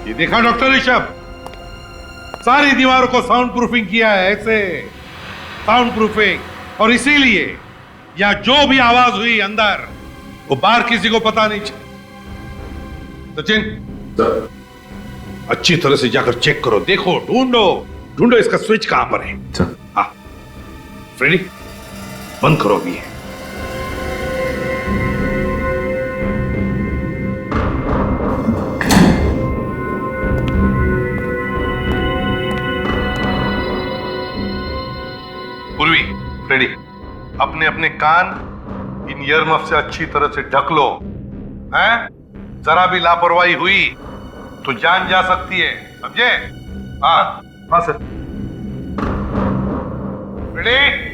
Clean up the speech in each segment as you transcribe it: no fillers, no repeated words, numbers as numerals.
ये देखा डॉक्टर ऋषभ, सारी दीवारों को साउंड प्रूफिंग किया है, ऐसे साउंड प्रूफिंग। और इसीलिए या जो भी आवाज हुई अंदर, वो बाहर किसी को पता नहीं चला। सचिन, अच्छी तरह से जाकर चेक करो, देखो, ढूंढो इसका स्विच कहां पर है। हाँ फ्रेडी, बंद करो अभी। पूर्वी, फ्रेडी, अपने अपने कान इन ईयरमफ से अच्छी तरह से ढक लो, हैं? जरा भी लापरवाही हुई तो जान जा सकती है, समझे? हाँ सर। रेडी?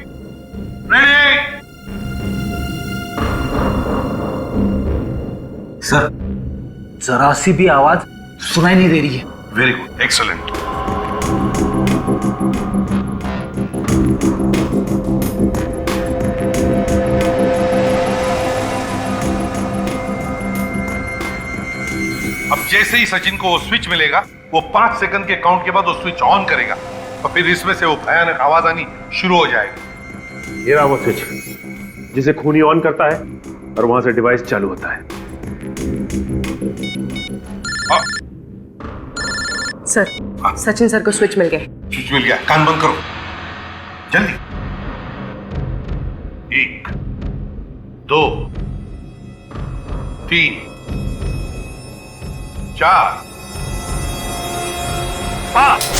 सर, जरा सी भी आवाज सुनाई नहीं दे रही है। Very good, excellent. अब जैसे ही सचिन को वो स्विच मिलेगा, वो 5 सेकंड के काउंट के बाद वो स्विच ऑन करेगा और फिर इसमें से वो भयानक आवाज आनी शुरू हो जाएगी। ये रहा वो स्विच जिसे खूनी ऑन करता है और वहां से डिवाइस चालू होता है। सर, सचिन सर को स्विच मिल गया। स्विच मिल गया, कान बंद करो जल्दी। 1 2 3 4 5।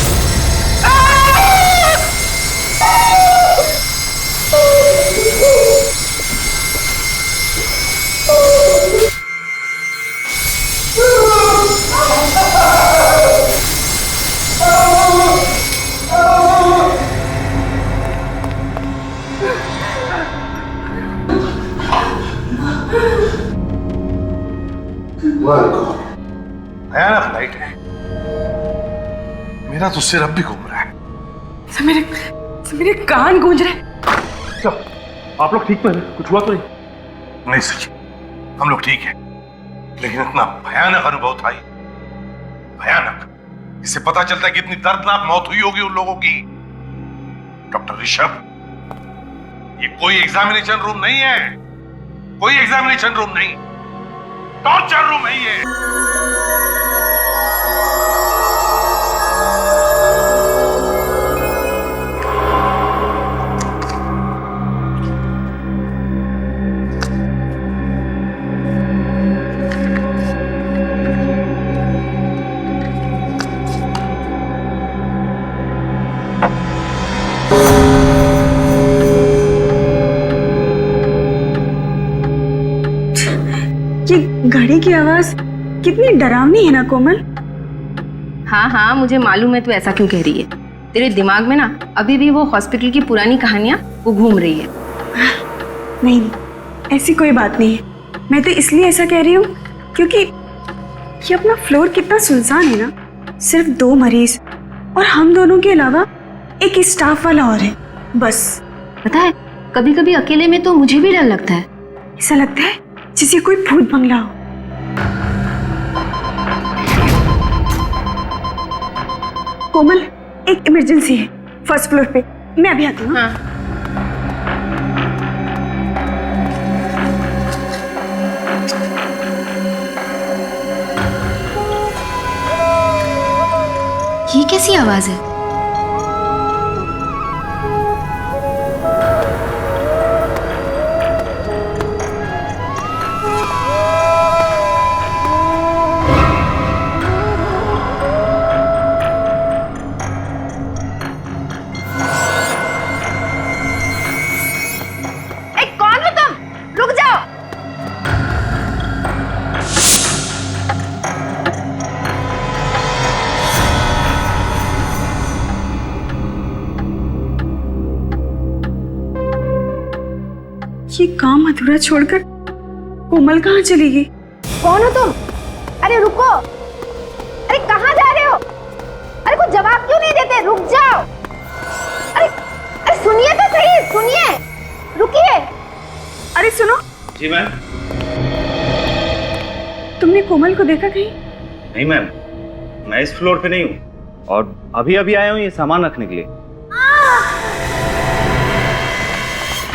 भयानक लाइट है, मेरा तो सिर अब भी घूम रहा है। मेरे कान गूंज रहे। आप लोग ठीक तो हैं? कुछ हुआ तो नहीं? नहीं सचिन, हम लोग ठीक हैं, लेकिन इतना भयानक अनुभव था, भयानक। इससे पता चलता है कि इतनी दर्दनाक मौत हुई होगी उन लोगों की। डॉक्टर ऋषभ, ये कोई एग्जामिनेशन रूम नहीं है, कोई एग्जामिनेशन रूम नहीं, टॉर्चर रूम है ये। घड़ी की आवाज कितनी डरावनी है ना कोमल। हाँ, मुझे मालूम है तू ऐसा क्यों कह रही है। तेरे दिमाग में ना अभी भी वो हॉस्पिटल की पुरानी कहानियां वो घूम रही है। नहीं, ऐसी कोई बात नहीं है। मैं तो इसलिए ऐसा कह रही हूँ क्योंकि ये अपना फ्लोर कितना सुनसान है ना। सिर्फ 2 मरीज और हम दोनों के अलावा एक स्टाफ वाला और है, बस। पता है, कभी कभी अकेले में तो मुझे भी डर लगता है। ऐसा लगता है जैसे कोई भूत बंगला हो। कोमल, एक इमरजेंसी है 1st फ्लोर पे, मैं अभी आती हूँ। ये कैसी आवाज है? ये काम अधूरा छोड़कर कोमल कहाँ चली गई? कौन हो तुम? अरे रुको, अरे कहाँ जा रहे हो? अरे कुछ जवाब क्यों नहीं देते? रुक जाओ। अरे सुनिए तो सही, सुनिए, रुकिए। अरे सुनो। जी मैम। तुमने कोमल को देखा कहीं? नहीं मैम, मैं इस फ्लोर पे नहीं हूँ और अभी अभी आया हूँ ये सामान रखने के लिए।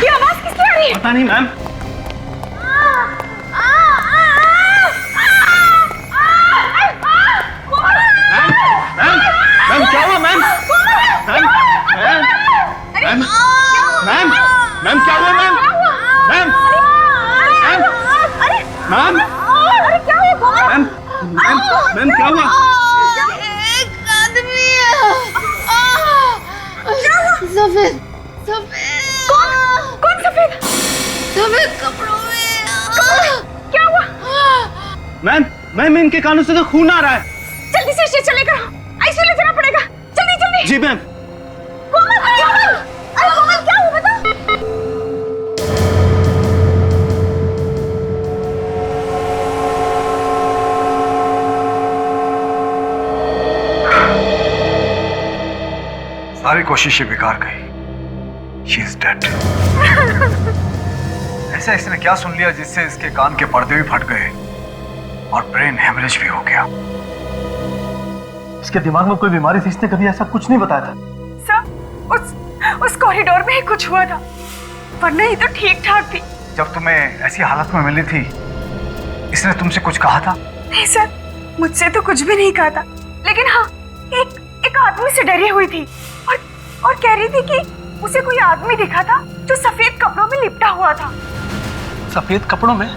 ये आवाज किसकी आ रही है? पता नहीं मैम। मैम क्या हुआ ma'am? Ma'am ma'am ma'am ma'am क्या हुआ ma'am? Ma'am ma'am ma'am ma'am ma'am क्या हुआ? एक आदमी सफेद सफेद कौन सफेद? सफेद कपड़ों में क्या हुआ? मैम मैम इनके कानों से तो खून आ रहा है। जल्दी से स्टेशन लेकर आओ, आईसीयू ले जाना पड़ेगा। जल्दी जल्दी। जी मैम। कोमल अरे कोमल क्या हुआ बता? सारी कोशिशें बेकार गई। She is dead. ऐसा इसने क्या सुन लिया जिससे इसके कान के पर्दे भी फट गए और ब्रेन हेमरेज भी हो गया। इसके दिमाग में कोई बीमारी थी, इसने कभी ऐसा कुछ नहीं बताया था। सर उस कॉरिडोर में ही कुछ हुआ था, वरना ही तो ठीक ठाक थी। जब तुम्हें ऐसी हालत में मिली थी, इसने तुमसे कुछ कहा था? नहीं सर, मुझसे तो कुछ भी नहीं कहा था, लेकिन हाँ एक आदमी से डरी हुई थी और कह रही थी कि उसे कोई आदमी दिखा था जो सफेद कपड़ों में लिपटा हुआ था। सफेद कपड़ों में?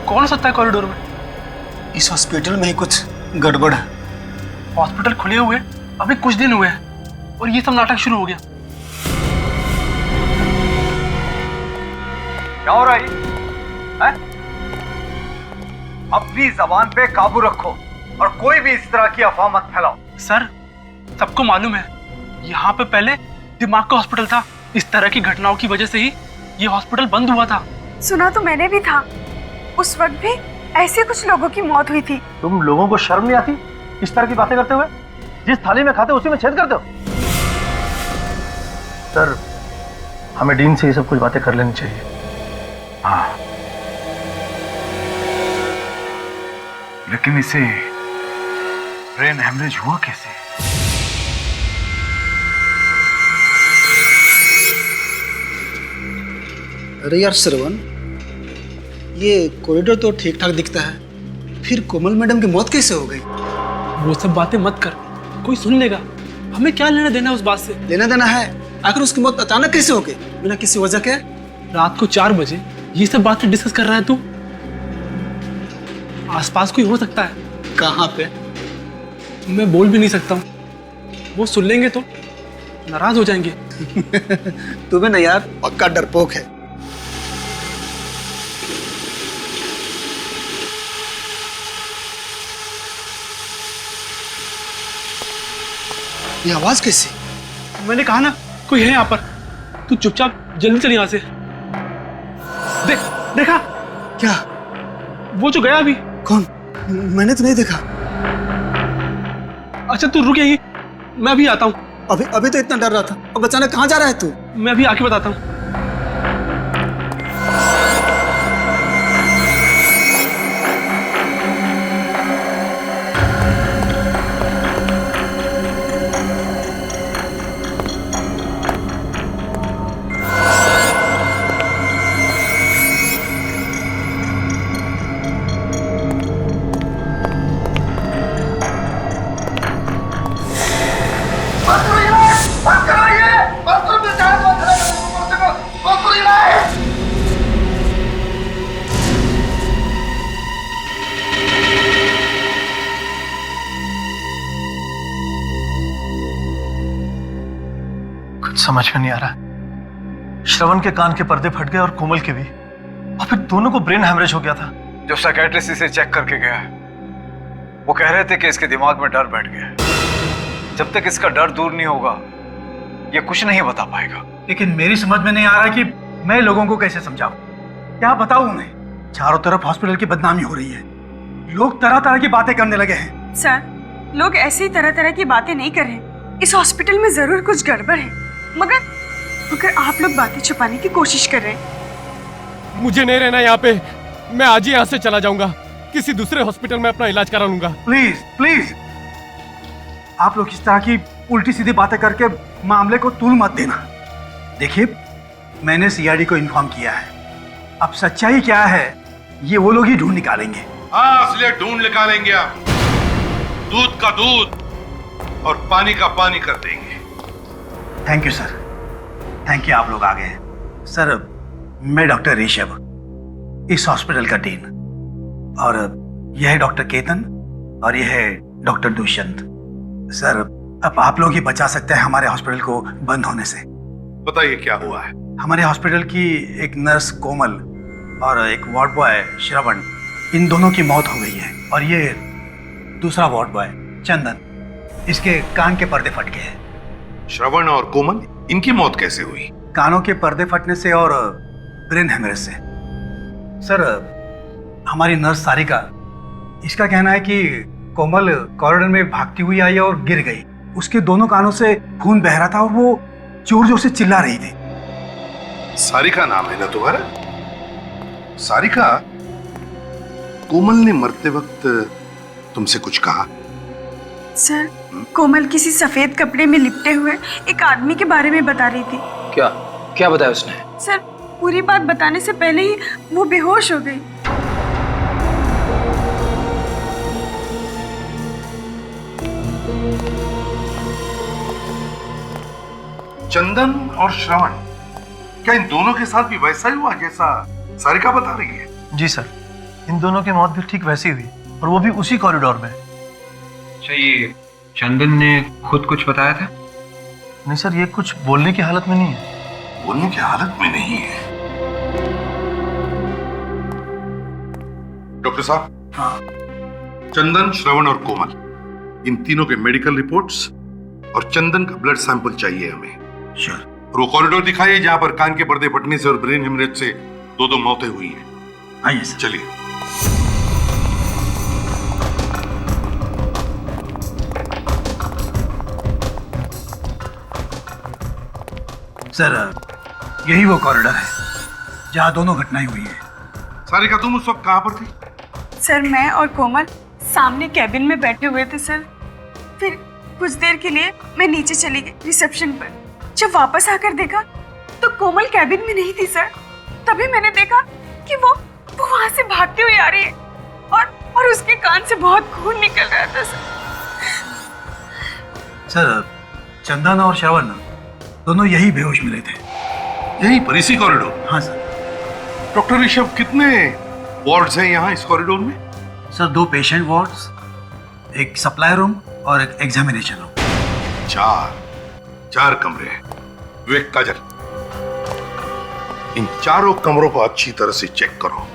कौन सकता है कॉरिडोर में? इस हॉस्पिटल में ही कुछ गड़बड़ है। हॉस्पिटल खुले हुए अभी कुछ दिन हुए हैं और ये सब नाटक शुरू हो गया। क्या हो रहा है? अपनी जबान पे काबू रखो और कोई भी इस तरह की अफवाह मत फैलाओ। सर सबको मालूम है यहाँ पे पहले दिमाग का हॉस्पिटल था। इस तरह की घटनाओं की वजह से ही ये हॉस्पिटल बंद हुआ था। सुना तो मैंने भी था, उस वक्त भी ऐसे कुछ लोगों की मौत हुई थी। तुम लोगों को शर्म नहीं आती इस तरह की बातें करते हुए? जिस थाली में खाते हो उसी में छेद करते हो। सर हमें डीन से ये सब कुछ बातें कर लेनी चाहिए। हाँ, लेकिन इसे ब्रेन हेमरेज हुआ कैसे? अरे यार श्रवण, ये कॉरिडोर तो ठीक ठाक दिखता है, फिर कोमल मैडम की मौत कैसे हो गई? वो सब बातें मत कर, कोई सुन लेगा। हमें क्या लेना देना है उस बात से? लेना देना है, आखिर उसकी मौत अचानक कैसे हो गई बिना किसी वजह के? रात को 4 बजे ये सब बातें डिस्कस कर रहा है तू? आसपास कोई हो सकता है। कहाँ पे? मैं बोल भी नहीं सकता हूँ, वो सुन लेंगे तो नाराज हो जाएंगे। तुम्हें ना यार पक्का डरपोक है। ये आवाज कैसी? मैंने कहा ना कोई है यहाँ पर। तू चुपचाप जल्दी चल यहाँ से। देखा क्या? वो जो गया अभी। कौन? मैंने तो नहीं देखा। अच्छा तू रुक यहीं, मैं अभी आता हूँ। अभी तो इतना डर रहा था, अब अचानक कहाँ जा रहा है तू? मैं अभी आके बताता हूँ। समझ में नहीं आ रहा। श्रवण के कान के पर्दे फट गए और कोमल के भी, और फिर दोनों को ब्रेन हैमरेज हो गया था। जो साइकियाट्रिस्ट इसे चेक करके गया है, वो कह रहे थे कि इसके दिमाग में डर बैठ गया है। जब तक इसका डर दूर नहीं होगा, ये कुछ नहीं बता पाएगा। लेकिन मेरी समझ में नहीं आ रहा कि मैं लोगों को कैसे समझाऊं, क्या बताऊं उन्हें? चारों तरफ हॉस्पिटल की बदनामी हो रही है, लोग तरह तरह की बातें करने लगे हैं। सर लोग ऐसे ही तरह तरह की बातें नहीं कर रहे। इस हॉस्पिटल में जरूर कुछ गड़बड़ है, मगर आप लोग बातें छुपाने की कोशिश कर रहे हैं। मुझे नहीं रहना यहाँ पे, मैं आज ही यहाँ से चला जाऊंगा, किसी दूसरे हॉस्पिटल में अपना इलाज करा लूंगा। प्लीज प्लीज आप लोग इस तरह की उल्टी सीधी बातें करके मामले को तूल मत देना। देखिए, मैंने सीआईडी को इन्फॉर्म किया है। अब सच्चाई क्या है ये वो लोग ही ढूंढ निकालेंगे। हाँ, असलियत ढूंढ निकालेंगे आप। दूध का दूध और पानी का पानी कर देंगे। Thank you sir, thank you, आप लोग आ गए। सर, मैं डॉक्टर ऋषभ, इस हॉस्पिटल का डीन, और यह है डॉक्टर केतन और यह है डॉक्टर दुष्यंत। सर, अब आप लोग ही बचा सकते हैं हमारे हॉस्पिटल को बंद होने से। बताइए क्या हुआ है? हमारे हॉस्पिटल की एक नर्स कोमल और एक वार्ड बॉय श्रवण, इन दोनों की मौत हो गई है। और ये दूसरा वार्ड बॉय चंदन, इसके कान के पर्दे फट गए हैं। श्रवण और कोमल, इनकी मौत कैसे हुई? कानों के पर्दे फटने से और ब्रेन हेमरेज से। सर, हमारी नर्स सारिका, इसका कहना है कि कोमल कॉरिडोर में भागती हुई आई और गिर गई। उसके दोनों कानों से खून बह रहा था और वो जोर जोर से चिल्ला रही थी। सारिका नाम है ना तुम्हारा? सारिका, कोमल ने मरते वक्त तुमसे कुछ कहा? सर, कोमल किसी सफेद कपड़े में लिपटे हुए एक आदमी के बारे में बता रही थी। क्या क्या बताया उसने? सर, पूरी बात बताने से पहले ही वो बेहोश हो गई। चंदन और श्रवण, क्या इन दोनों के साथ भी वैसा ही हुआ जैसा सारिका बता रही है? जी सर, इन दोनों की मौत भी ठीक वैसी हुई, और वो भी उसी कॉरिडोर में। अच्छा, ये चंदन ने खुद कुछ बताया था? नहीं सर, ये कुछ बोलने की हालत में नहीं है। बोलने की हालत में नहीं है? डॉक्टर साहब। हाँ। चंदन, श्रवण और कोमल, इन तीनों के मेडिकल रिपोर्ट्स और चंदन का ब्लड सैंपल चाहिए हमें। श्योर। और वो कॉरिडोर दिखाइए जहां पर कान के पर्दे फटने से और ब्रेन हेमरेज से दो मौतें हुई हैं। आइए सर। चलिए। सर, यही वो कॉरिडोर है जहां दोनों घटनाएं हुई है। सारिका, तुम उस वक्त कहां पर थी? सर, मैं और कोमल सामने कैबिन में बैठे हुए थे सर। फिर कुछ देर के लिए मैं नीचे चली गई रिसेप्शन पर। जब वापस आकर देखा तो कोमल कैबिन में नहीं थी सर। तभी मैंने देखा कि वो वहां से भागती हुई आ रही है और उसके कान से बहुत खून निकल रहा था सर। सर, चंदन और श्रवण दोनों यही बेहोश मिले थे। यहीं पर, इसी कॉरिडोर? हाँ सर। डॉक्टर ऋषभ, कितने वार्ड्स हैं यहाँ इस कॉरिडोर में? सर, 2 पेशेंट वार्ड्स, एक सप्लाई रूम और एक एग्जामिनेशन रूम। चार कमरे हैं। विवेक, काजल, इन चारों कमरों को अच्छी तरह से चेक करो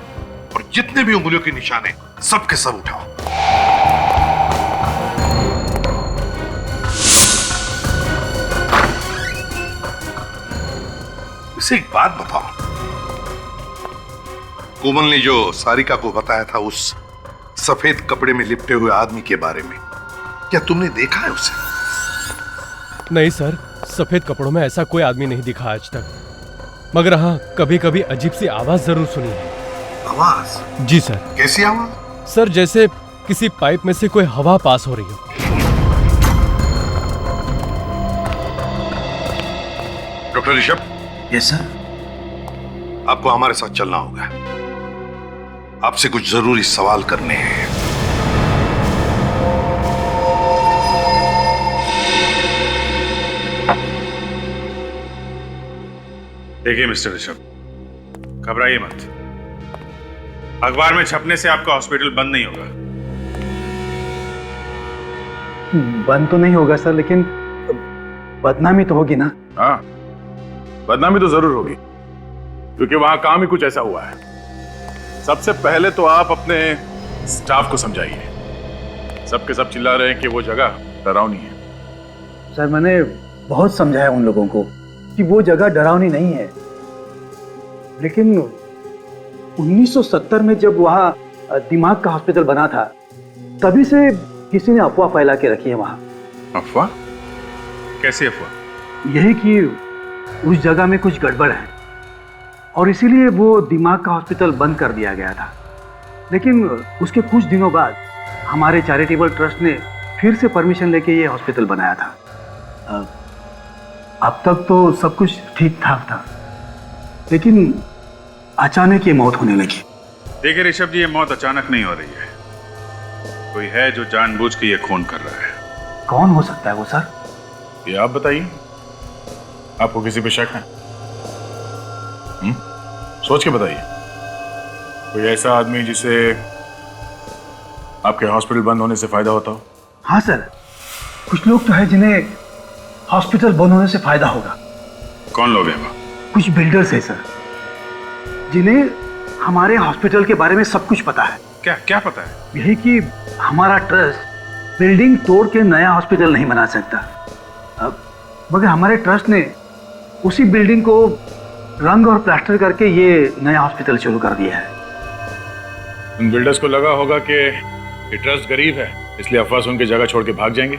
और जितने भी उंगलियों के निशान हैं सब के सब उठाओ। इसे एक बात बताओ, कोमल ने जो सारिका को बताया था उस सफेद कपड़े में लिपटे हुए आदमी के बारे में, क्या तुमने देखा है उसे? नहीं सर, सफेद कपड़ों में ऐसा कोई आदमी नहीं दिखा आज तक, मगर हाँ, कभी कभी अजीब सी आवाज जरूर सुनी है। आवाज? जी सर। कैसी आवाज? सर, जैसे किसी पाइप में से कोई हवा पास हो रही हो। डॉक्टर ऋषभ। Yes sir. आपको हमारे साथ चलना होगा, आपसे कुछ जरूरी सवाल करने हैं। देखिए मिस्टर ऋषभ, घबराइए मत। अखबार में छपने से आपका हॉस्पिटल बंद नहीं होगा। बंद तो नहीं होगा सर, लेकिन बदनामी तो होगी ना। हाँ, बदनामी तो जरूर होगी, क्योंकि वहां काम ही कुछ ऐसा हुआ है। सबसे पहले तो आप अपने स्टाफ को समझाइए। सबके सब चिल्ला रहे हैं कि वो जगह डरावनी है। सर, मैंने बहुत समझाया उन लोगों को कि वो जगह डरावनी नहीं है, लेकिन 1970 में जब वहाँ दिमाग का हॉस्पिटल बना था, तभी से किसी ने अफवाह फैला के रखी है वहाँ। अफवाह? कैसी अफवाह? यही कि उस जगह में कुछ गड़बड़ है और इसीलिए वो दिमाग का हॉस्पिटल बंद कर दिया गया था। लेकिन उसके कुछ दिनों बाद हमारे चैरिटेबल ट्रस्ट ने फिर से परमिशन लेके ये हॉस्पिटल बनाया था। अब तक तो सब कुछ ठीक ठाक था, लेकिन अचानक ये मौत होने लगी। देखिए ऋषभ जी, ये मौत अचानक नहीं हो रही है। कोई है जो जानबूझ के ये खून कर रहा है। कौन हो सकता है वो सर? ये आप बताइए, आपको किसी पे शक है? सोच के बताइए। कोई ऐसा आदमी जिसे आपके हॉस्पिटल बंद होने से फायदा होता हो? हाँ सर, कुछ लोग तो है जिन्हें हॉस्पिटल बंद होने से फायदा होगा। कौन लोग हैं वो? कुछ बिल्डर्स है सर, जिन्हें हमारे हॉस्पिटल के बारे में सब कुछ पता है। क्या क्या पता है? यही कि हमारा ट्रस्ट बिल्डिंग तोड़ के नया हॉस्पिटल नहीं बना सकता, मगर हमारे ट्रस्ट ने उसी बिल्डिंग को रंग और प्लास्टर करके ये नया हॉस्पिटल शुरू कर दिया है। उन बिल्डर्स को लगा होगा कि ये ट्रस्ट गरीब है, इसलिए अफवाह सुन के जगह छोड़ के भाग जाएंगे।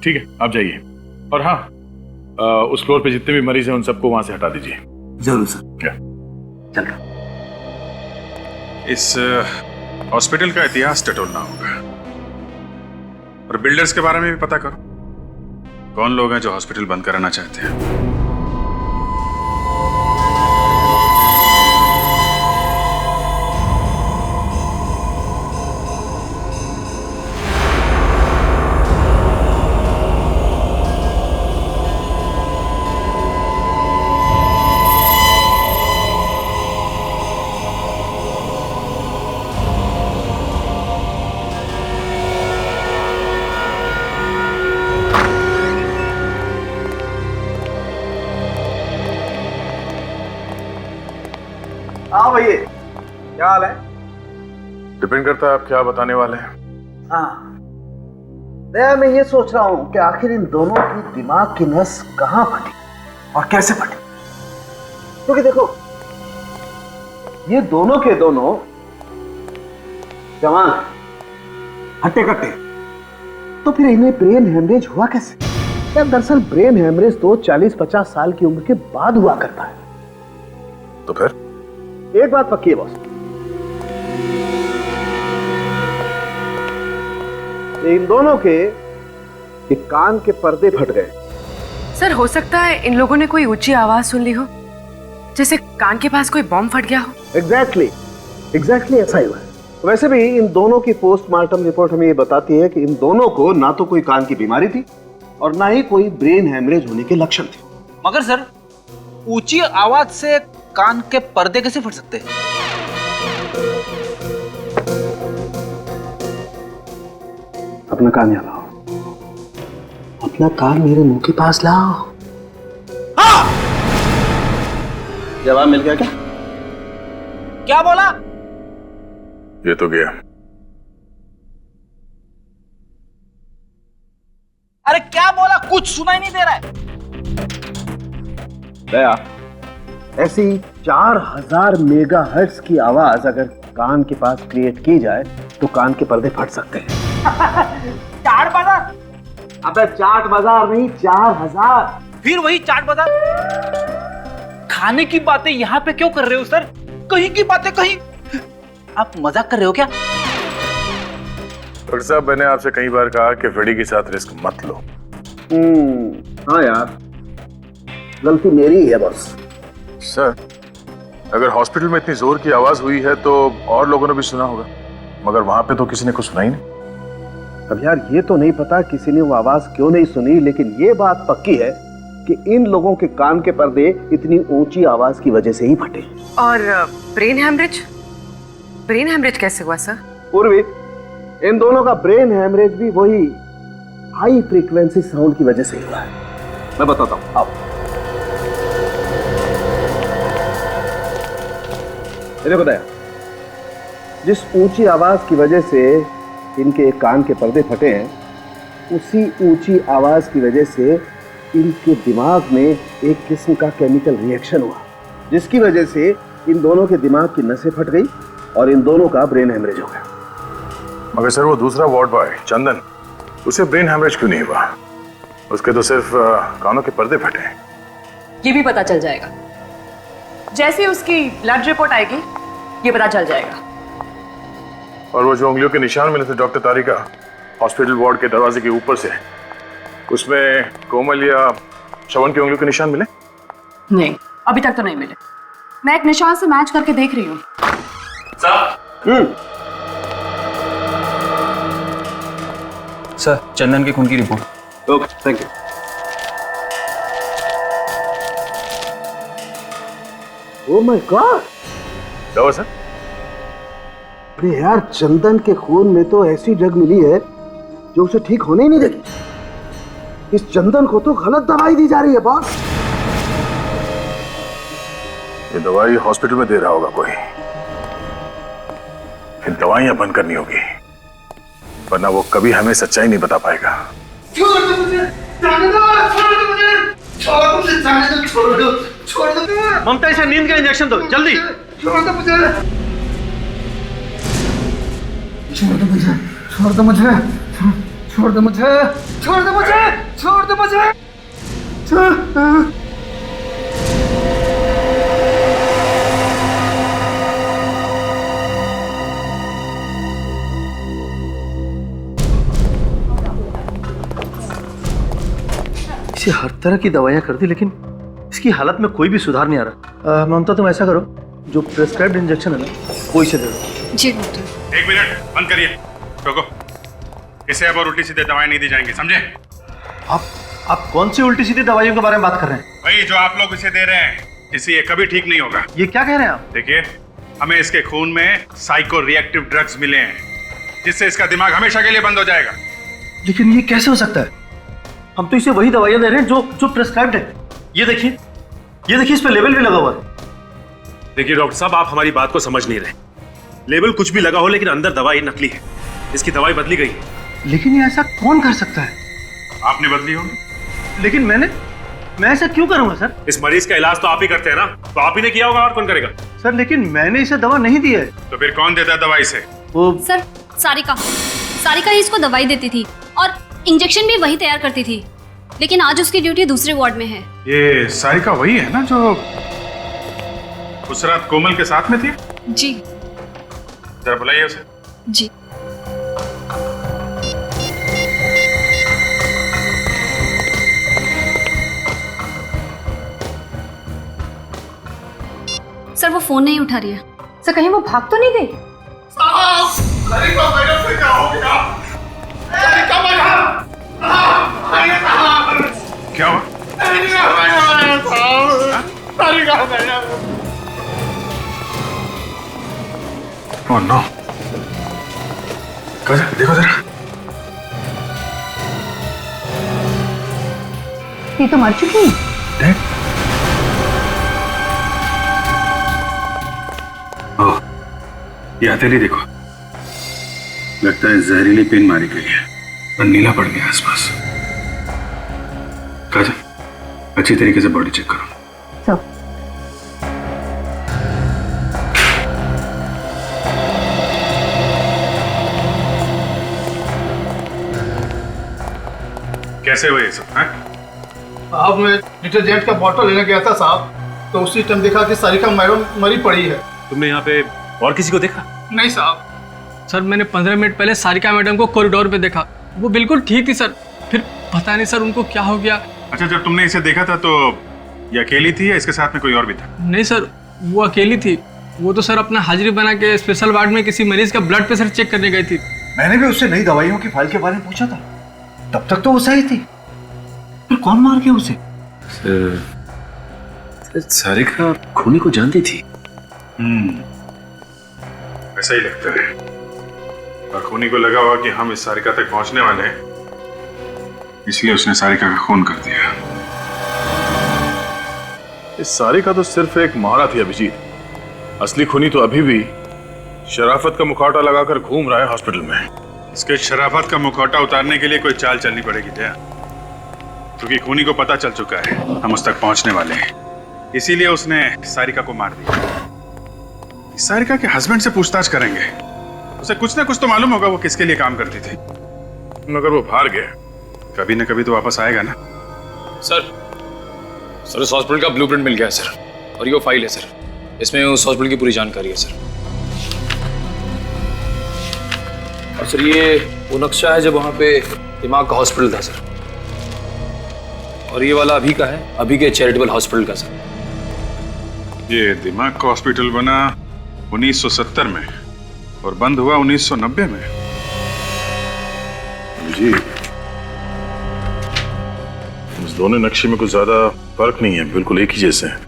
ठीक है, आप जाइए। और हाँ, उस फ्लोर पे जितने भी मरीज हैं उन सबको वहां से हटा दीजिए। जरूर सर। क्या? चलो। इस हॉस्पिटल का इतिहास टटोलना होगा और बिल्डर्स के बारे में भी पता करो। कौन लोग हैं जो हॉस्पिटल बंद कराना चाहते हैं? हाँ भैया, क्या हाल है? डिपेंड करता है आप क्या बताने वाले हैं। हाँ, मैं ये सोच रहा हूँ कि आखिर इन दोनों की दिमाग की नस कहाँ फटी और कैसे फटी। क्योंकि देखो, ये दोनों के दोनों जवान हट्टे कट्टे, तो फिर इन्हें ब्रेन हेमरेज हुआ कैसे? यार दरअसल ब्रेन हेमरेज तो 40-50 साल की उम्र के बाद हुआ करता है। तो फिर एक बात पक्की है बॉस, इन दोनों के एक कान के पर्दे फट गए। सर, हो सकता है इन लोगों ने कोई ऊंची आवाज सुन ली हो, जैसे कान के पास कोई बॉम्ब फट गया हो। एग्जैक्टली ऐसा ही हुआ है। वैसे भी इन दोनों की पोस्टमार्टम रिपोर्ट हमें ये बताती है कि इन दोनों को ना तो कोई कान की बीमारी थी और ना ही कोई ब्रेन हेमरेज होने के लक्षण थे। मगर सर, ऊंची आवाज से कान के पर्दे कैसे फट सकते हैं? अपना कान यहाँ लाओ, अपना कान मेरे मुंह के पास लाओ। हाँ! जवाब मिल गया क्या? क्या बोला? ये तो गया। अरे क्या बोला? कुछ सुनाई नहीं दे रहा है। दया, ऐसी 4000 मेगाहर्ट्ज की आवाज अगर कान के पास क्रिएट की जाए तो कान के पर्दे फट सकते हैं। चाट बाजार? अबे चाट बाजार नहीं, 4000। फिर वही चाट बाजार। खाने की बातें यहाँ पे क्यों कर रहे हो सर? कहीं की बातें कहीं। आप मजाक कर रहे हो क्या? डॉक्टर साहब, मैंने आपसे कई बार कहा कि फ्रेडी के साथ रिस्क मत लो। हाँ यार, गलती मेरी है बॉस। सर, अगर हॉस्पिटल में इतनी जोर की आवाज हुई है तो और लोगों ने भी सुना होगा, मगर वहां पे तो किसी ने कुछ सुना ही नहीं। अब यार ये तो नहीं पता किसी ने वो आवाज क्यों नहीं सुनी, लेकिन ये बात पक्की है कि इन लोगों के कान के पर्दे इतनी ऊंची आवाज की वजह से ही फटे। और ब्रेन हेमरेज? ब्रेन हेमरेज कैसे हुआ सर? पूर्वी, इन दोनों का ब्रेन हेमरेज भी वही हाई फ्रीक्वेंसी साउंड की वजह से हुआ है। मैं बताता हूं, आओ। देखो दया, जिस ऊंची आवाज की वजह से इनके कान के पर्दे फटे हैं, उसी ऊंची आवाज की वजह से इनके दिमाग में एक किस्म का केमिकल रिएक्शन हुआ, जिसकी वजह से इन दोनों के दिमाग की नसें फट गई और इन दोनों का ब्रेन हेमरेज हो गया। मगर सर, वो दूसरा वार्ड बॉय चंदन, उसे ब्रेन हेमरेज क्यों नहीं हुआ? उसके तो सिर्फ कानों के पर्दे फटे हैं। ये भी पता चल जाएगा, जैसे उसकी ब्लड रिपोर्ट आएगी ये पता चल जाएगा। और वो जो उंगलियों के निशान मिले थे डॉक्टर तारिका, हॉस्पिटल वार्ड के दरवाजे के ऊपर से उसमें कोमल या श्रवण की उंगलियों के निशान मिले? नहीं, अभी तक तो नहीं मिले। मैं एक निशान से मैच करके देख रही हूँ। सर, चंदन के खून की report. Okay, thank you. Oh my God! क्या हुआ सर? अरे यार, चंदन के खून में तो ऐसी ड्रग मिली है जो उसे ठीक होने ही नहीं देगी। इस चंदन को तो गलत दवाई दी जा रही है बॉस। ये दवाई हॉस्पिटल में दे रहा होगा कोई। ये दवाइयां बंद करनी होगी, वरना वो कभी हमें सच्चाई नहीं बता पाएगा। छोड़ दो मुझे, जाने दो, छोड़ दो मुझे, छोड़ दो मुझे, जाने दो, छोड़ दो, छोड़ दो। ममता, इसे नींद का इंजेक्शन दो, जल्दी। छोड़ दो मुझे, छोड़ दो मुझे, छोड़ दो मुझे, छोड़ दो मुझे, छोड़ दो मुझे, छोड़ दो मुझे, छोड़। इसे हर तरह की दवाइयां कर दी, लेकिन इसकी हालत में कोई भी सुधार नहीं आ रहा। ममता, तुम ऐसा करो, जो प्रेस्क्राइब्ड इंजेक्शन है ना, वो इसे दे दो। जी डॉक्टर। एक मिनट, बंद करिए, रोको। इसे अब और उल्टी सीधे दवाएं नहीं दी जाएंगी, समझे? आप कौन सी उल्टी सीधी दवाइयों के बारे में बात कर रहे हैं? वही जो आप लोग इसे दे रहे हैं, इससे ये कभी ठीक नहीं होगा। ये क्या कह रहे हैं आप? देखिए, हमें इसके खून में साइको रिएक्टिव ड्रग्स मिले हैं, जिससे इसका दिमाग हमेशा के लिए बंद हो जाएगा। लेकिन ये कैसे हो सकता है? हम तो इसे वही दवाइयां दे रहे हैं जो प्रेस्क्राइब्ड है। ये देखिए, इस पे लेबल भी लगा हुआ है। देखिए डॉक्टर साहब, आप हमारी बात को समझ नहीं रहे। लेबल कुछ भी लगा हो, लेकिन अंदर दवाई नकली है। इसकी दवाई बदली गई है। लेकिन ये ऐसा कौन कर सकता है? आपने बदली होगी। लेकिन मैं ऐसा क्यों करूंगा सर? इस मरीज का इलाज तो आप ही करते हैं ना, तो आप ही ने किया होगा, और कौन करेगा? सर, लेकिन मैंने इसे दवा नहीं दी है। तो फिर कौन देता है दवाई से? वो सर, सारिका ही इसको दवाई देती थी और इंजेक्शन भी वही तैयार करती थी, लेकिन आज उसकी ड्यूटी दूसरे वार्ड में है। ये सारिका वही है ना जो उस रात कोमल के साथ में थी? जी। जरा बुलाइए उसे। जी। सर, वो फोन नहीं उठा रही है। सर, कहीं वो भाग तो नहीं गई? सारिका मैडम से क्या हो गया? सारिका मैडम! क्या हुआ? सारिका मैडम! Oh no! देखो जरा। ये तो मर चुकी है। ओह, ये हथेली देखो, लगता है जहरीली पिन मारी गई है और नीला पड़ गया आसपास। काजल, अच्छी तरीके से बॉडी चेक करो। कैसे हुए ये सब? साहब, मैं डिटर्जेंट का बॉटल लेने गया था साहब, तो उसी टाइम देखा कि सारिका मैडम मरी पड़ी है। तुमने यहाँ पे और किसी को देखा? नहीं साहब। सर, मैंने 15 मिनट पहले सारिका मैडम को कॉरिडोर पे देखा, वो बिल्कुल ठीक थी सर। फिर पता नहीं सर उनको क्या हो गया। अच्छा, जब तुमने इसे देखा था तो ये अकेली थी या इसके साथ में कोई और भी था? नहीं सर, वो अकेली थी। वो तो सर अपना हाजिरी बना के स्पेशल वार्ड में किसी मरीज का ब्लड प्रेशर चेक करने गई थी। मैंने भी उससे नई दवाइयों की फाइल के बारे में पूछा था, तब तक तो वो सही थी। फिर कौन मार गया उसे? सारिका खूनी को जानती थी। ऐसा ही लगता है। और खूनी को लगा हुआ कि हम इस सारिका तक पहुंचने वाले हैं, इसलिए उसने सारिका का खून कर दिया। इस सारिका तो सिर्फ एक मोहरा थी अभिजीत। असली खूनी तो अभी भी शराफत का मुखौटा लगाकर घूम रहा है हॉस्पिटल में। इसके शराफत का मुखौटा उतारने के लिए कोई चाल चलनी पड़ेगी क्या? क्योंकि खूनी को पता चल चुका है हम उस तक पहुंचने वाले हैं, इसीलिए उसने सारिका को मार दिया। सारिका के हस्बैंड से पूछताछ करेंगे, उसे कुछ ना कुछ तो मालूम होगा वो किसके लिए काम करती थी। मगर वो भाग गया, कभी ना कभी तो वापस आएगा ना। सर, उस हॉस्पिटल का ब्लूप्रिंट मिल गया है सर, और ये फाइल है सर, इसमें उस हॉस्पिटल की पूरी जानकारी है सर। और सर, ये वो नक्शा है जब वहाँ पे दिमाग का हॉस्पिटल था सर, और ये वाला अभी का है, अभी के चैरिटेबल हॉस्पिटल का सर। ये दिमाग का हॉस्पिटल बना 1970 में और बंद हुआ 1990 में। जी, इस दोनों नक्शे में कुछ ज्यादा फर्क नहीं है, बिल्कुल एक ही जैसे हैं।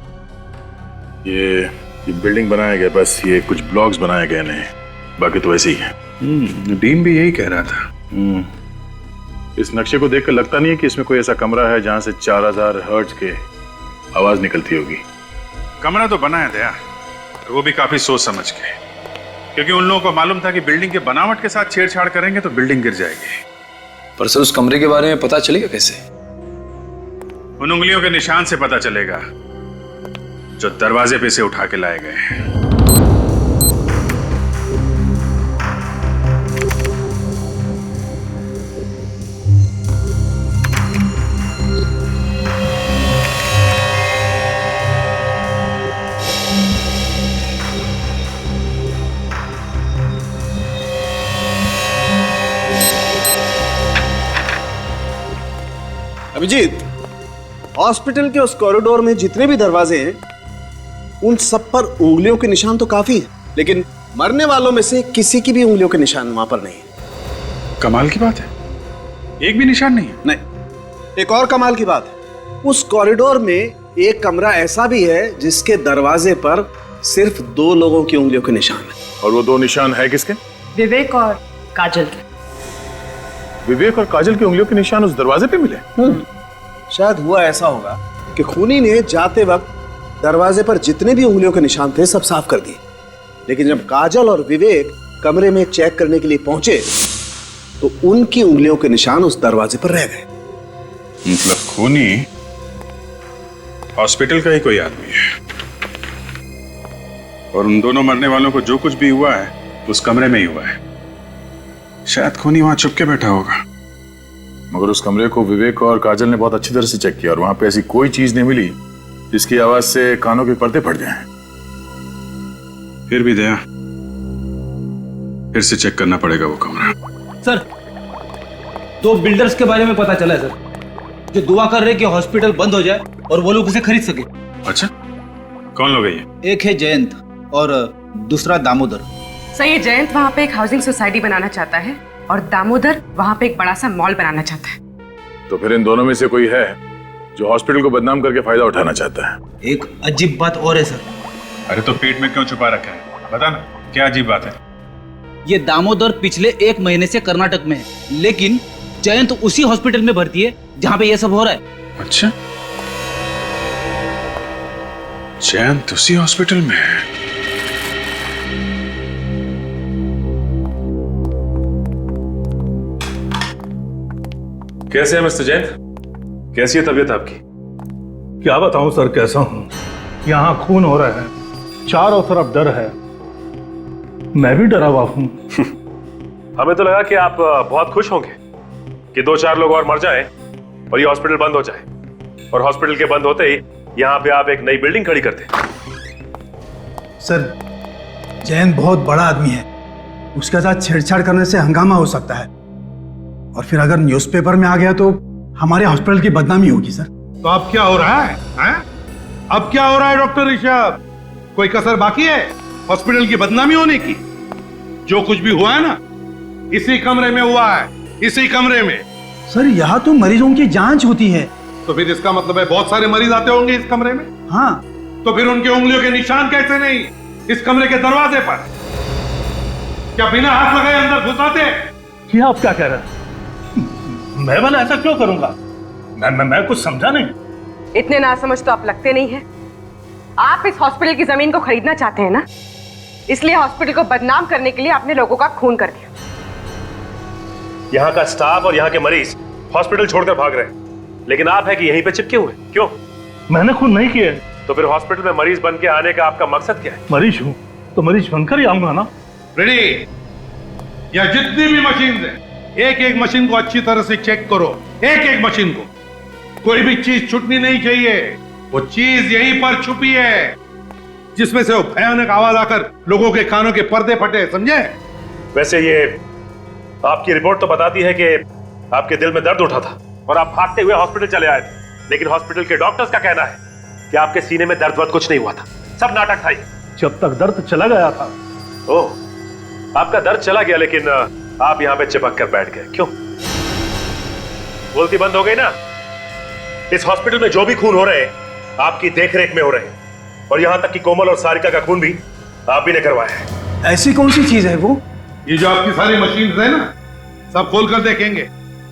ये बिल्डिंग बनाया गया, बस ये कुछ ब्लॉक्स बनाए गए नहीं, बाकी तो वैसे ही है। डीन भी यही कह रहा था। इस नक्शे को देखकर लगता नहीं है कि इसमें कोई ऐसा कमरा है जहां से 4000 हर्ट्ज के आवाज निकलती होगी। कमरा तो बना है दया, वो भी काफी सोच समझ के, क्योंकि उन लोगों को मालूम था कि बिल्डिंग के बनावट के साथ छेड़छाड़ करेंगे तो बिल्डिंग गिर जाएगी। पर सर उस कमरे के बारे में पता चलेगा कैसे? उन उंगलियों के निशान से पता चलेगा जो दरवाजे पे से उठा के लाए गए हैं। अभिजीत, हॉस्पिटल के उस कॉरिडोर में जितने भी दरवाजे हैं उन सब पर उंगलियों के निशान तो काफी है, लेकिन मरने वालों में से किसी की भी उंगलियों के निशान वहां पर नहीं है। कमाल की बात है, एक भी निशान नहीं है। नहीं, एक और कमाल की बात है, उस कॉरिडोर में एक कमरा ऐसा भी है जिसके दरवाजे पर सिर्फ 2 लोगों की उंगलियों के निशान है। और वो 2 निशान है किसके? विवेक और काजल के। विवेक और काजल की उंगलियों के निशान उस दरवाजे पे मिले? शायद हुआ ऐसा होगा कि खूनी ने जाते वक्त दरवाजे पर जितने भी उंगलियों के निशान थे सब साफ कर दिए, लेकिन जब काजल और विवेक कमरे में चेक करने के लिए पहुंचे तो उनकी उंगलियों के निशान उस दरवाजे पर रह गए। मतलब खूनी हॉस्पिटल का ही कोई आदमी है, और उन दोनों मरने वालों को जो कुछ भी हुआ है उस कमरे में ही हुआ है। शायद खूनी वहां छुप के बैठा होगा, मगर उस कमरे को विवेक और काजल ने बहुत अच्छी तरह से चेक किया और वहां पे ऐसी कोई चीज नहीं मिली जिसकी आवाज से कानों के पर्दे फट जाएं। फिर भी दया, फिर से चेक करना पड़ेगा वो कमरा। सर, 2 बिल्डर्स के बारे में पता चला है सर, जो दुआ कर रहे कि हॉस्पिटल बंद हो जाए और वो लोग उसे खरीद सके। अच्छा, कौन लोग हैं ये? एक है जयंत और दूसरा दामोदर। सर, ये जयंत वहाँ पे एक हाउसिंग सोसाइटी बनाना चाहता है और दामोदर वहाँ पे एक बड़ा सा मॉल बनाना चाहता है। तो फिर इन दोनों में से कोई है जो हॉस्पिटल को बदनाम करके फायदा उठाना चाहता है। एक अजीब बात और है सर। अरे तो पेट में क्यों छुपा रखा है, बता ना, क्या अजीब बात है? ये दामोदर पिछले 1 महीने से कर्नाटक में है, लेकिन जयंत उसी हॉस्पिटल में भर्ती है जहाँ पे ये सब हो रहा है। अच्छा, जयंत उसी हॉस्पिटल में है। कैसे है मिस्टर जैन? कैसी है तबीयत आपकी? क्या बताऊं सर, कैसा हूं। यहाँ खून हो रहा है, चारों तरफ डर है, मैं भी डरा हुआ हूं। हमें तो लगा कि आप बहुत खुश होंगे कि 2-4 लोग और मर जाएं और ये हॉस्पिटल बंद हो जाए, और हॉस्पिटल के बंद होते ही यहाँ पे आप एक नई बिल्डिंग खड़ी करते। सर, जैन बहुत बड़ा आदमी है, उसके साथ छेड़छाड़ करने से हंगामा हो सकता है, और फिर अगर न्यूज़पेपर में आ गया तो हमारे हॉस्पिटल की बदनामी होगी सर। तो अब क्या हो रहा है, हैं? अब क्या हो रहा है डॉक्टर ऋषभ? कोई कसर बाकी है हॉस्पिटल की बदनामी होने की? जो कुछ भी हुआ है ना, इसी कमरे में हुआ है, इसी कमरे में। सर, यहाँ तो मरीजों की जांच होती है। तो फिर इसका मतलब है बहुत सारे मरीज आते होंगे इस कमरे में। हाँ, तो फिर उनके उंगलियों के निशान कैसे नहीं इस कमरे के दरवाजे पर? क्या बिना हाथ लगाए अंदर घुस आते? ये आप क्या कह रहे हैं? मैं भला ऐसा क्यों करूंगा? मैं कुछ समझा नहीं। इतने नासमझ तो आप लगते नहीं है। आप इस हॉस्पिटल की जमीन को खरीदना चाहते हैं ना, इसलिए हॉस्पिटल को बदनाम करने के लिए आपने लोगों का खून कर दिया। यहाँ का स्टाफ और यहाँ के मरीज हॉस्पिटल छोड़कर भाग रहे हैं, लेकिन आप है कि यहीं पे चिपके हुए। क्यों? मैंने खून नहीं किया। तो फिर हॉस्पिटल में मरीज बन के आने का आपका मकसद क्या है? मरीज हूँ तो मरीज बनकर ही आऊंगा ना। रेडी, या जितनी भी मशीन है, एक एक मशीन को अच्छी तरह से चेक करो, एक एक मशीन को। कोई भी चीज छूटनी नहीं चाहिए। वो चीज यहीं पर छुपी है जिसमें से वो भयानक आवाज आकर लोगों के कानों के पर्दे फटे, समझे? वैसे ये आपकी रिपोर्ट तो बताती है कि आपके दिल में दर्द उठा था और आप भागते हुए हॉस्पिटल चले आए थे, लेकिन हॉस्पिटल के डॉक्टर्स का कहना है कि आपके सीने में दर्द कुछ नहीं हुआ था, सब नाटक था ये। जब तक दर्द चला गया था। ओह, आपका दर्द चला गया, लेकिन आप यहां पे चिपक कर बैठ गए, क्यों? बोलती बंद हो गई ना? इस हॉस्पिटल में जो भी खून हो रहे हैं आपकी देखरेख में हो रहे हैं, और यहां तक कि कोमल और सारिका का खून भी आप ही ने करवाया है। ऐसी कौन सी चीज है वो? ये जो आपकी सारी मशीन है ना, सब खोल कर देखेंगे,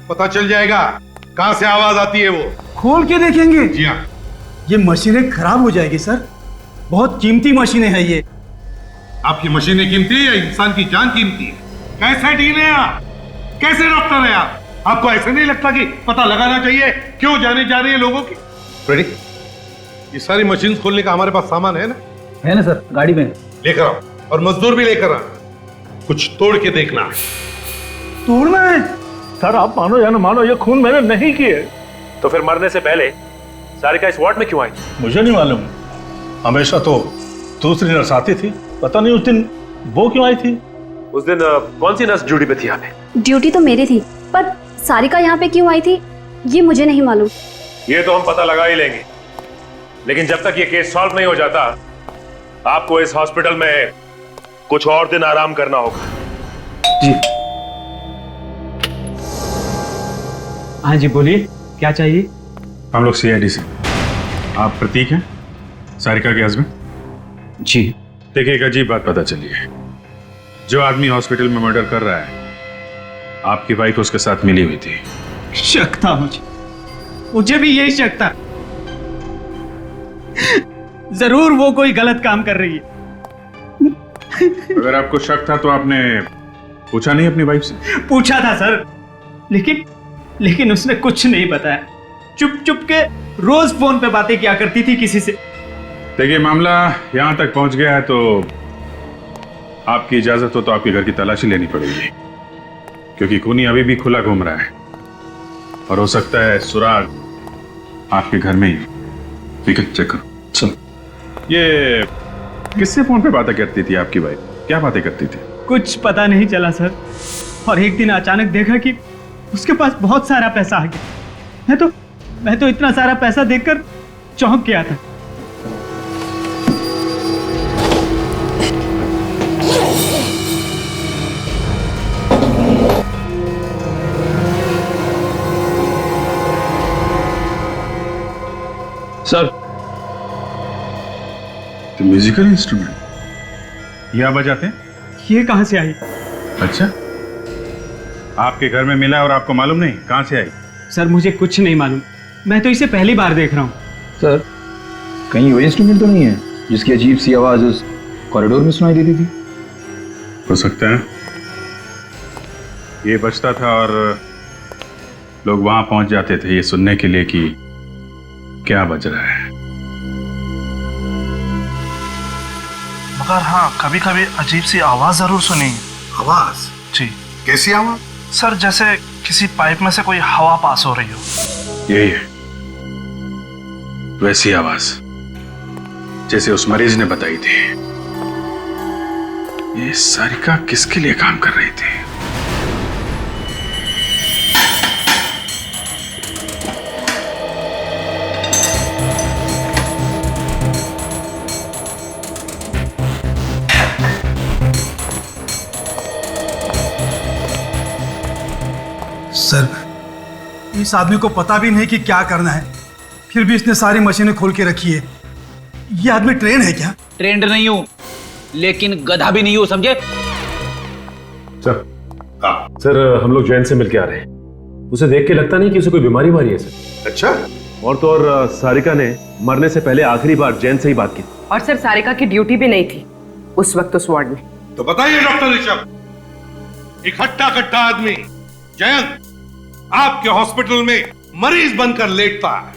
पता चल जाएगा कहां से आवाज आती है। वो खोल के देखेंगे? जी हाँ। ये मशीनें खराब हो जाएगी सर, बहुत कीमती मशीनें हैं ये। आपकी मशीनें कीमती है या इंसान की जान कीमती है? कैसे डील है आप? कैसे डॉक्टर है आप? आपको ऐसे नहीं लगता कि पता लगाना चाहिए क्यों जाने जा रही है लोगों की? रेडी? ये सारी मशीन खोलने का हमारे पास सामान है ना? है ना सर, गाड़ी में लेकर आओ, और मजदूर भी लेकर आओ। कुछ तोड़ के देखना है। तोड़ना है? सर आप मानो या ना मानो, ये खून मैंने नहीं किए। तो फिर मरने से पहले सारिका इस वार्ड में क्यों आई? मुझे नहीं मालूम, हमेशा तो दूसरी नर्स आती थी, पता नहीं उस दिन वो क्यों आई थी। उस दिन कौन सी नर्स ड्यूटी पे थी यहाँ पे? ड्यूटी तो मेरी थी, पर सारिका यहाँ पे क्यों आई थी ये मुझे नहीं मालूम। ये तो हम पता लगा ही लेंगे, लेकिन जब तक ये केस सॉल्व नहीं हो जाता आपको इस हॉस्पिटल में कुछ और दिन आराम करना होगा। जी हाँ जी, बोलिए क्या चाहिए? हम लोग सीआईडी से। आप प्रतीक हैं, सारिका के हस्बैंड? जी। देखिए, एक अजीब बात पता चली है। जो आदमी हॉस्पिटल में मर्डर कर रहा है, आपकी वाइफ उसके साथ मिली हुई थी। शक था मुझे भी यही शक था। जरूर वो कोई गलत काम कर रही है। अगर आपको शक था तो आपने पूछा नहीं अपनी वाइफ से? पूछा था सर, लेकिन उसने कुछ नहीं बताया। चुप चुप के रोज फोन पे बातें किया करती थी किसी से। देखिए, मामला यहां तक पहुंच गया है तो आपकी इजाजत हो तो आपके घर की तलाशी लेनी पड़ेगी, क्योंकि खूनी अभी भी खुला घूम रहा है और हो सकता है सुराग आपके घर में ही। ठीक है, चेक करो। चल। ये किससे फोन पे बातें करती थी आपकी वाइफ? क्या बातें करती थी? कुछ पता नहीं चला सर, और एक दिन अचानक देखा कि उसके पास बहुत सारा पैसा आ गया। मैं तो इतना सारा पैसा देखकर चौंक गया था। सर, तो म्यूजिकल इंस्ट्रूमेंट ये आप बजाते हैं? ये कहां से आई? अच्छा, आपके घर में मिला और आपको मालूम नहीं? कहां से आई? सर मुझे कुछ नहीं मालूम, मैं तो इसे पहली बार देख रहा हूँ। सर, कहीं वो इंस्ट्रूमेंट तो नहीं है जिसकी अजीब सी आवाज उस कॉरिडोर में सुनाई देती थी? हो सकता है ये बजता था और लोग वहां पहुंच जाते थे ये सुनने के लिए कि क्या बज रहा है। मगर हाँ, कभी कभी अजीब सी आवाज जरूर सुनी। आवाज? जी। कैसी आवाज? सर जैसे किसी पाइप में से कोई हवा पास हो रही हो। यही है, वैसी आवाज जैसे उस मरीज ने बताई थी। ये सारिका किसके लिए काम कर रही थी? सर, इस आदमी को पता भी नहीं कि क्या करना है, फिर भी इसने सारी मशीनें खोल के रखी है। ये आदमी ट्रेन है क्या? ट्रेंड नहीं हूं, लेकिन गधा भी नहीं हूं, समझे? सर, सर हम लोग जैन से मिलके आ रहे हैं। उसे देख के लगता नहीं कि उसे कोई बीमारी मारी है सर। अच्छा? और तो और सारिका ने मरने से पहले आखिरी बार जैन से ही बात की। और सर सारिका की ड्यूटी भी नहीं थी उस वक्त उस वार्ड में। तो बताइए डॉक्टर ऋषभ, इकट्ठा कट्ठा आदमी जयंत आपके हॉस्पिटल में मरीज बनकर लेटता है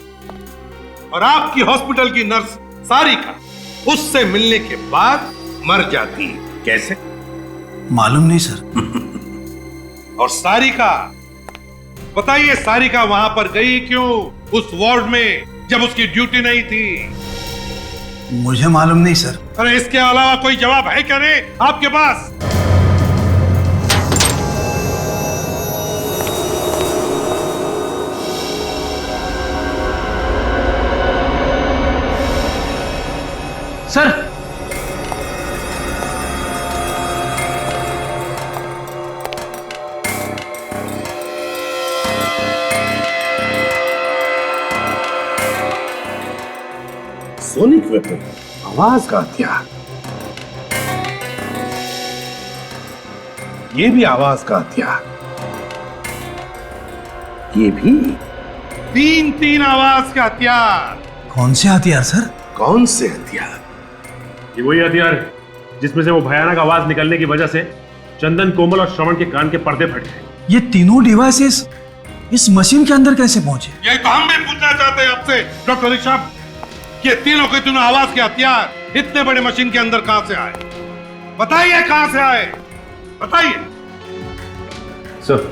और आपकी हॉस्पिटल की नर्स सारिका उससे मिलने के बाद मर जाती है। कैसे? मालूम नहीं सर। और सारिका, बताइए सारिका वहां पर गई क्यों उस वार्ड में जब उसकी ड्यूटी नहीं थी? मुझे मालूम नहीं सर। अरे इसके अलावा कोई जवाब है क्या नहीं आपके पास? सर सोनिक वेपन, आवाज का हथियार, ये भी आवाज का हथियार, ये भी तीन आवाज के हथियार। कौन से हथियार सर? कौन से हथियार? ये वही हथियार है जिसमें से वो भयानक आवाज निकलने की वजह से चंदन, कोमल और श्रवण के कान के पर्दे फट गए। ये तीनों डिवाइसेस इस मशीन के अंदर कैसे पहुंचे? यही तो हम भी पूछना चाहते हैं आपसे डॉक्टर ऋषभ, ये तीनों के तीनों आवाज के हथियार इतने बड़े मशीन के अंदर कहां से आए? बताइए कहां से आए, बताइए। सर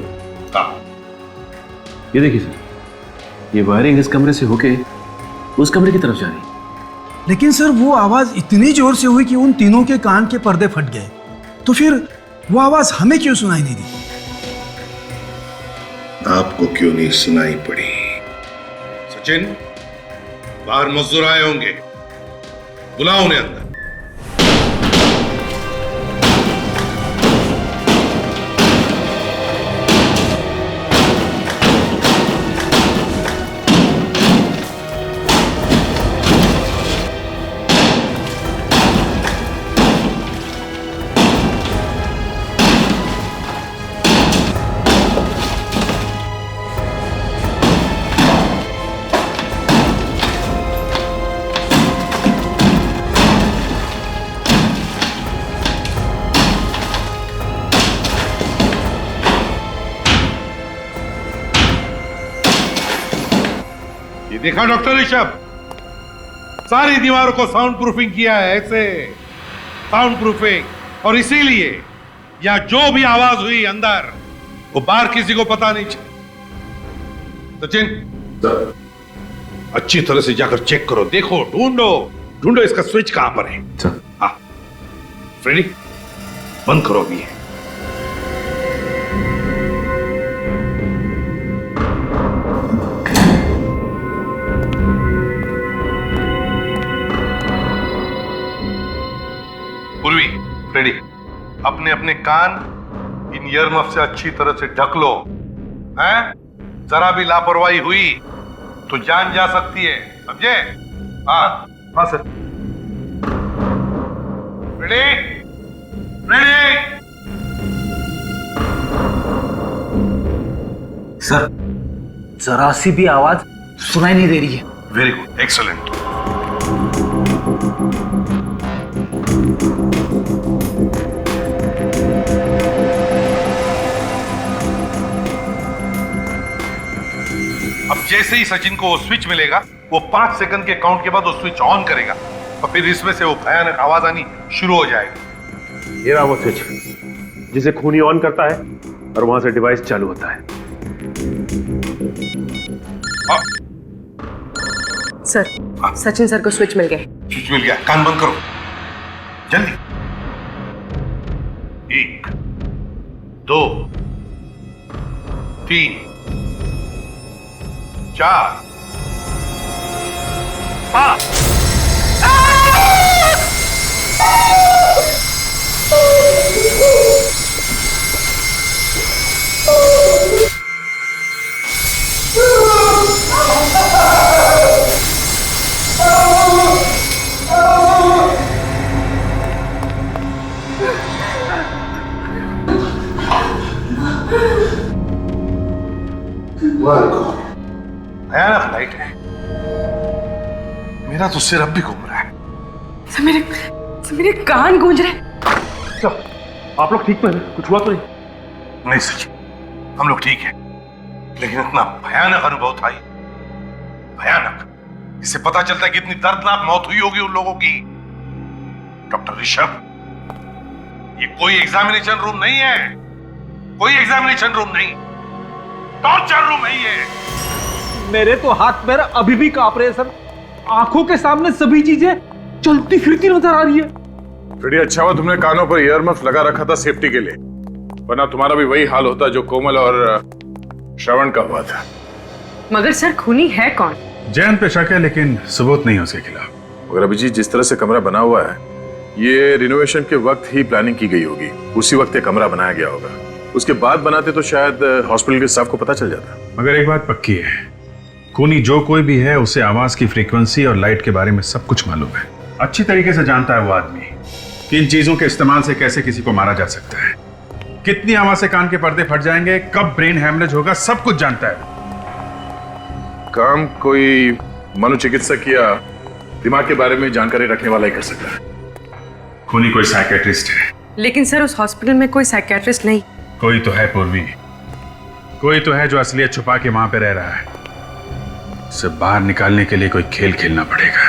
ये देखिए सर, ये वायरिंग इस कमरे से होके उस कमरे की तरफ जा रही है। लेकिन सर वो आवाज इतनी जोर से हुई कि उन तीनों के कान के पर्दे फट गए, तो फिर वो आवाज हमें क्यों सुनाई नहीं दी? आपको क्यों नहीं सुनाई पड़ी? सचिन, बाहर मजदूर आए होंगे, बुलाओ उन्हें अंदर। देखा डॉक्टर ऋषभ, सारी दीवारों को साउंड प्रूफिंग किया है, ऐसे साउंड प्रूफिंग, और इसीलिए या जो भी आवाज हुई अंदर वो बाहर किसी को पता नहीं चला। सचिन, अच्छी तरह से जाकर चेक करो, देखो, ढूंढो इसका स्विच कहां पर है। हाँ फ्रेडी, बंद करो अभी। पूर्वी, फ्रेडी, अपने अपने कान इन ईयरमफ से अच्छी तरह से ढक लो, हैं? जरा भी लापरवाही हुई तो जान जा सकती है, समझे? हाँ हाँ सर। Freddy, Freddy. सर जरा सी भी आवाज सुनाई नहीं दे रही है। Very good, excellent. अब जैसे ही सचिन को वो स्विच मिलेगा, वो 5 सेकंड के काउंट के बाद वो स्विच ऑन करेगा और फिर इसमें से वो भयानक आवाज आनी शुरू हो जाएगी। ये रहा वो स्विच जिसे खूनी ऑन करता है और वहां से डिवाइस चालू होता है। सर, सचिन सर को स्विच मिल गया। स्विच मिल गया, कान बंद करो जल्दी। 1 2 3 4 5। भयानक लाइट है, मेरा तो सिर अब भी घूम रहा है। सर मेरे कान गूंज रहे। आप लोग ठीक तो हैं? कुछ हुआ तो नहीं? नहीं सचिन, हम लोग ठीक हैं, लेकिन इतना भयानक अनुभव था, भयानक। इससे पता चलता है कि इतनी दर्दनाक मौत हुई होगी उन लोगों की। डॉक्टर ऋषभ, ये कोई एग्जामिनेशन रूम नहीं है, कोई एग्जामिनेशन रूम नहीं, टॉर्चर रूम है ये। मेरे तो हाथ पैर अभी भी कांप रहे हैं सर, आंखों के सामने सभी चीजें चलती फिरती नजर आ रही है। फ्रेडी, अच्छा हुआ तुमने कानों पर ईयरमफ लगा रखा था सेफ्टी के लिए, वरना तुम्हारा भी वही हाल होता जो कोमल और श्रवण का हुआ था। मगर सर, खूनी है कौन? जैन पे शक है, लेकिन सबूत नहीं है उसके खिलाफ। मगर अभिजीत जिस तरह से कमरा बना हुआ है, ये रिनोवेशन के वक्त ही प्लानिंग की गई होगी। उसी वक्त ये कमरा बनाया गया होगा। उसके बाद बनाते तो शायद हॉस्पिटल के स्टाफ को पता चल जाता। मगर एक बात पक्की है, खूनी जो कोई भी है उसे आवाज की फ्रीक्वेंसी और लाइट के बारे में सब कुछ मालूम है। अच्छी तरीके से जानता है वो आदमी कि इन चीजों के इस्तेमाल से कैसे किसी को मारा जा सकता है, कितनी आवाज से कान के पर्दे फट जाएंगे, कब ब्रेन हैमरेज होगा, सब कुछ जानता है। काम कोई मनोचिकित्सक या दिमाग के बारे में जानकारी रखने वाला ही कर सकता है। खूनी कोई साइकेट्रिस्ट है। लेकिन सर उस हॉस्पिटल में कोई साइकेट्रिस्ट नहीं। कोई तो है पूर्वी, कोई तो है जो असलियत छुपा के वहां पे रह रहा है। उसे बाहर निकालने के लिए कोई खेल खेलना पड़ेगा,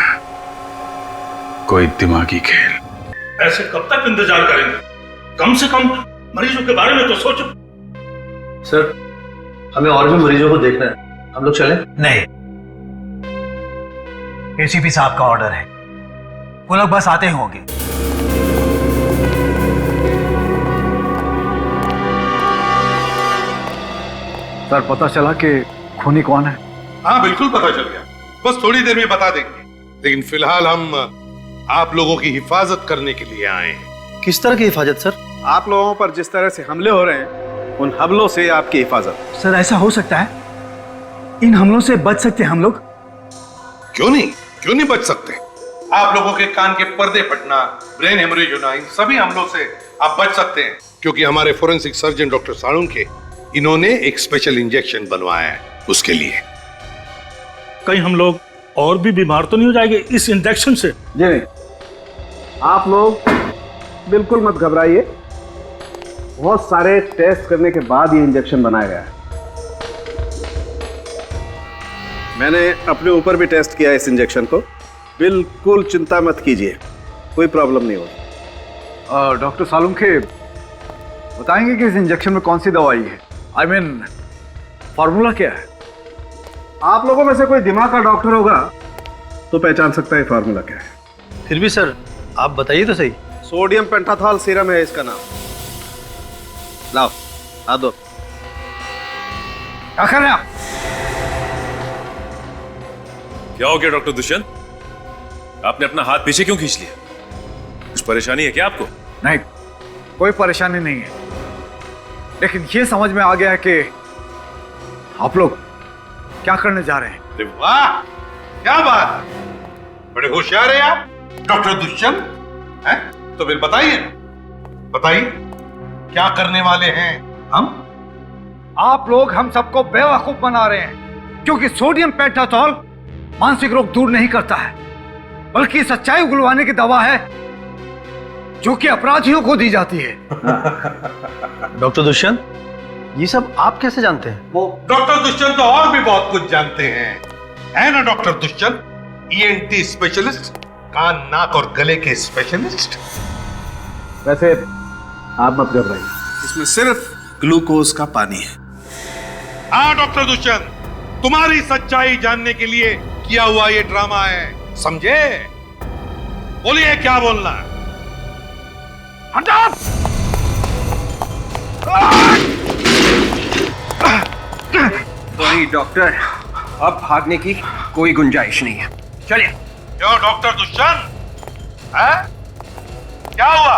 कोई दिमागी खेल। ऐसे कब तक इंतजार करेंगे? कम से कम मरीजों के बारे में तो सोचो। सर हमें और भी मरीजों को देखना है, हम लोग चलें? नहीं, एसीपी साहब का ऑर्डर है, वो लोग बस आते ही होंगे। सर पता चला कि खूनी कौन है? हाँ बिल्कुल पता चल गया, बस थोड़ी देर में बता देंगे। लेकिन फिलहाल हम आप लोगों की हिफाजत करने के लिए आए हैं। किस तरह की हिफाजत सर? आप लोगों पर जिस तरह से हमले हो रहे हैं, उन हमलों से आपकी हिफाजत। सर ऐसा हो सकता है, इन हमलों से बच सकते हैं हम लोग? क्यों नहीं बच सकते? आप लोगों के कान के पर्दे फटना, ब्रेन हेमरेज होना, इन सभी हमलों से आप बच सकते हैं, क्योंकि हमारे फोरेंसिक सर्जन डॉक्टर साळुंखे इन्होंने एक स्पेशल इंजेक्शन बनवाया है उसके लिए। कहीं हम लोग और भी बीमार तो नहीं हो जाएंगे इस इंजेक्शन से? जी नहीं, आप लोग बिल्कुल मत घबराइए। बहुत सारे टेस्ट करने के बाद ये इंजेक्शन बनाया गया है। मैंने अपने ऊपर भी टेस्ट किया इस इंजेक्शन को। बिल्कुल चिंता मत कीजिए, कोई प्रॉब्लम नहीं होगी। डॉक्टर साळुंखे बताएंगे कि इस इंजेक्शन में कौन सी दवाई है? आई मीन फॉर्मूला क्या है? आप लोगों में से कोई दिमाग का डॉक्टर होगा तो पहचान सकता है फार्मूला क्या है। फिर भी सर आप बताइए तो सही। सोडियम पेंटाथॉल सीरम है इसका नाम। लाओ आ दो। क्या कर रहे आप? क्या हो गया डॉक्टर दुष्यंत? आपने अपना हाथ पीछे क्यों खींच लिया? कुछ परेशानी है क्या आपको? नहीं, कोई परेशानी नहीं है, लेकिन ये समझ में आ गया है कि आप लोग क्या करने जा रहे हैं। वाह क्या बात, बड़े होशियार हैं आप डॉक्टर दुष्यंत हैं? तो फिर बताइए क्या करने वाले हैं हम? आप लोग हम सबको बेवकूफ बना रहे हैं, क्योंकि सोडियम पेंटाथॉल मानसिक रोग दूर नहीं करता है, बल्कि सच्चाई उगलवाने की दवा है जो कि अपराधियों को दी जाती है। डॉक्टर दुष्यंत ये सब आप कैसे जानते हैं? वो डॉक्टर दुष्यंत तो और भी बहुत कुछ जानते हैं, है ना डॉक्टर दुष्यंत? ENT स्पेशलिस्ट, कान नाक और गले के स्पेशलिस्ट। वैसे आप मत घबराइए, इसमें सिर्फ ग्लूकोज का पानी है। हाँ डॉक्टर दुष्यंत, तुम्हारी सच्चाई जानने के लिए किया हुआ ये ड्रामा है, समझे? बोलिए क्या बोलना है? सॉरी डॉक्टर, अब भागने की कोई गुंजाइश नहीं है, चलिए। क्यों डॉक्टर दुष्यंत, है? क्या हुआ?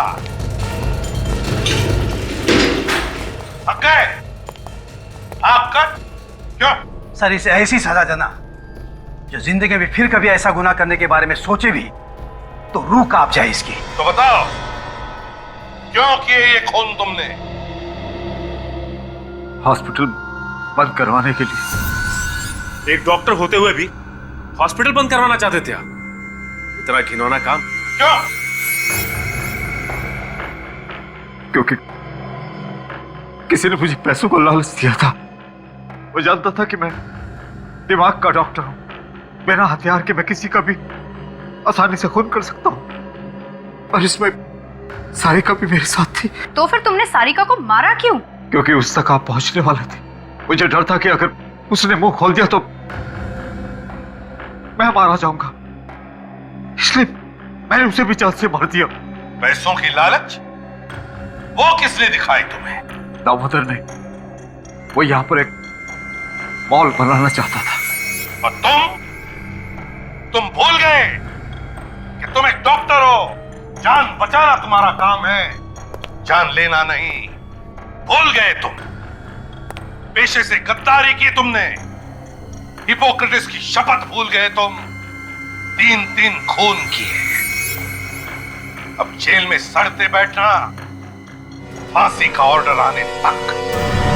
थक गए? आपका क्यों? सर इसे ऐसी सजा देना जो जिंदगी में फिर कभी ऐसा गुनाह करने के बारे में सोचे भी तो रूह कांप जाए इसकी। तो बताओ क्यों किए ये खून तुमने? हॉस्पिटल बंद करवाने के लिए। एक डॉक्टर होते हुए भी हॉस्पिटल बंद करवाना चाहते थे आप? इतना घिनौना काम क्यों? क्योंकि किसी ने मुझे पैसों को लालच दिया था। वो जानता था कि मैं दिमाग का डॉक्टर हूं, बिना हथियार के मैं किसी का भी आसानी से खून कर सकता हूं, और इसमें सारिका भी मेरे साथ थी। तो फिर तुमने सारिका को मारा क्यों? क्योंकि उस तक आप पहुंचने वाले थे। मुझे डर था कि अगर उसने मुंह खोल दिया तो मैं मारा जाऊंगा, इसलिए मैंने उसे भी जान से मार दिया। पैसों की लालच वो किसने दिखाई तुम्हें? दामोदर ने। वो यहां पर एक मॉल बनाना चाहता था। और तुम भूल गए जान बचाना तुम्हारा काम है, जान लेना नहीं। भूल गए तुम, पेशे से गद्दारी की तुमने, हिपोक्रेटिस की शपथ भूल गए तुम, 3-3 खून किए। अब जेल में सड़ते बैठना, फांसी का ऑर्डर आने तक।